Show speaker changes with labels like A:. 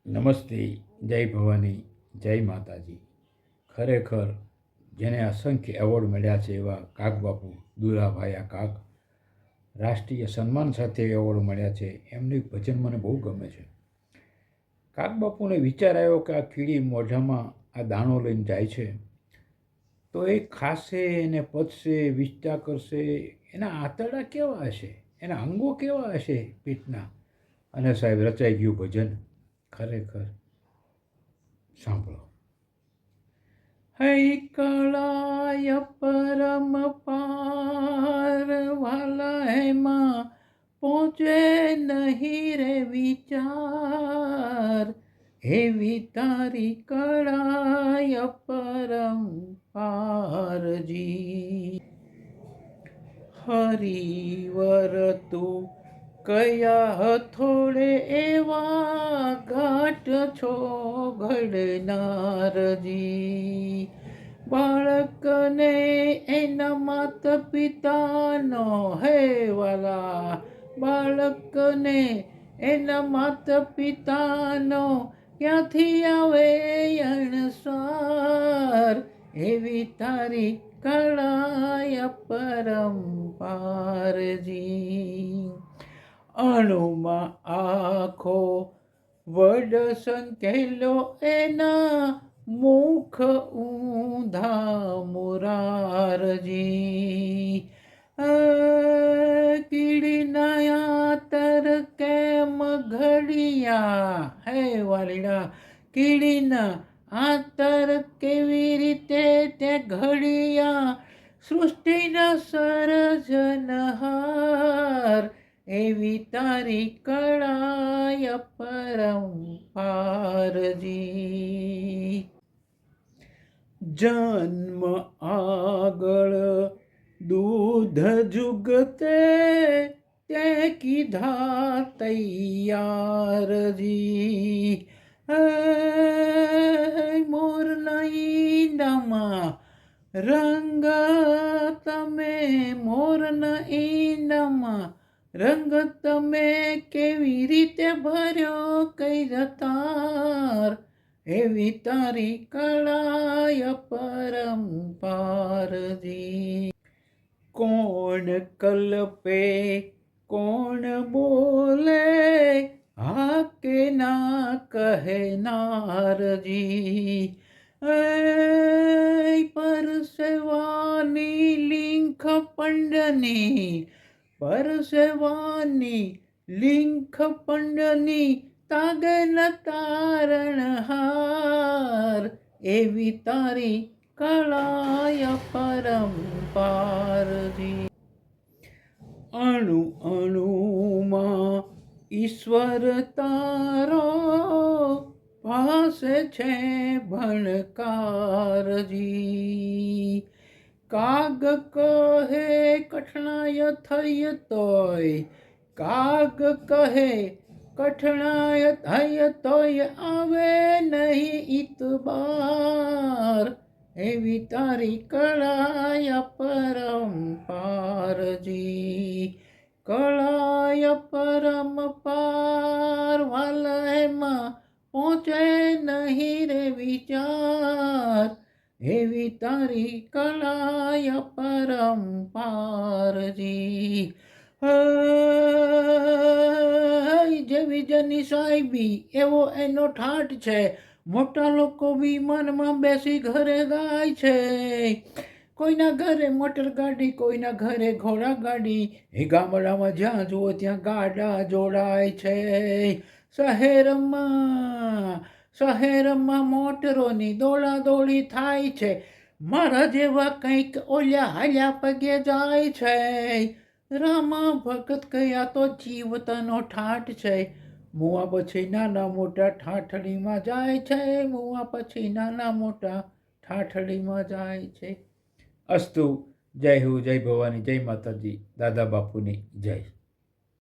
A: નમસ્તે, જય ભવાની, જય માતાજી. ખરેખર જેને અસંખ્ય એવોર્ડ મળ્યા છે એવા કાગબાપુ દુલાભાયા કાગ, રાષ્ટ્રીય સન્માન સાથે એવોર્ડ મળ્યા છે. એમનું એક ભજન મને બહુ ગમે છે. કાગબાપુને વિચાર આવ્યો કે આ કીડી મોઢામાં આ દાણો લઈને જાય છે તો એ ખાશે એને પચશે, વિષ્ટા કરશે, એના આંતરડા કેવા હશે, એના અંગો કેવા હશે પેટના. અને સાહેબ રચાઈ ગયું ભજન. ખરેખર સાંભળો. હૈ કળાય પરમ પાર વાલા હેમાં પહોંચે નહીં રે વિચાર, એવી તારી કળાય પરમ પારજી. હરિવર તું કયા હથોડે એવા ઘાટ છો ઘડનારજી. બાળકને એના માતા પિતાનો હે વાલા, બાળકને એના માતા પિતાનો ક્યાંથી આવે અણસાર, એવી તારી કળાય પરંપારજી. અણુમાં આખો વડ સંકેલો એના મુખ ઊંધા મુરારજી. કીડીના આતર કેમ ઘડિયા હે વાલીડા, કીડીના આતર કેવી રીતે તે ઘડિયા, સૃષ્ટિના સર્જનહાર, એવી તારી કળાય પરંપારજી. જન્મ આગળ દૂધ જુગતે તે કીધા તૈયારજી. મોરના ઈંડામાં રંગ તમે, મોરના ઈંડામાં રંગ તમે કેવી રીતે ભર્યો કઈ રતાર, એવી તારી કળાય પરંપારજી. કોણ કલ્પે કોણ બોલે હા કે ના કહેનારજી. પરસેવાની લિંખ પંડની, પરસેવાની લિંખ પંડની તાગે ન તારણહાર, એવી તારી કળાય પરંપારજી. અણુ અણુમાં ઈશ્વર તારો પાસે છે ભણકારજી. કાગ કહે કઠણાય થઈ તોય, કાગ કહે કઠણાય થઈ તોય આવે નહીં ઇતબાર, એવી તારી કળાય પરંપારજી. કળાય પરંપાર વાલા એમાં પહોંચે નહીં રે વિચાર, એવી તારી કળાય પરંપારજી. જેવી જેની સાહેબી એવો એનો ઠાઠ છે, મોટા લોકો વિમાનમાં બેસી ઘરે ગાય છે. કોઈના ઘરે મોટર ગાડી, કોઈના ઘરે ઘોડા ગાડી, એ ગામડામાં જ્યાં જુઓ ત્યાં ગાડા જોડાય છે. શહેરમાં મોટરોની દોડાદોડી થાય છે, મારા જેવા કંઈક ઓલ્યા હાલ્યા પગે જાય છે. રામા ભગત કયા તો જીવતાનો ઠાઠ છે, મુવા પછી નાના મોટા ઠાઠડીમાં જાય છે, મુવા પછી નાના મોટા ઠાઠડીમાં જાય છે. અસ્તુ. જય હો, જય ભવાની, જય માતાજી, દાદા બાપુની જય.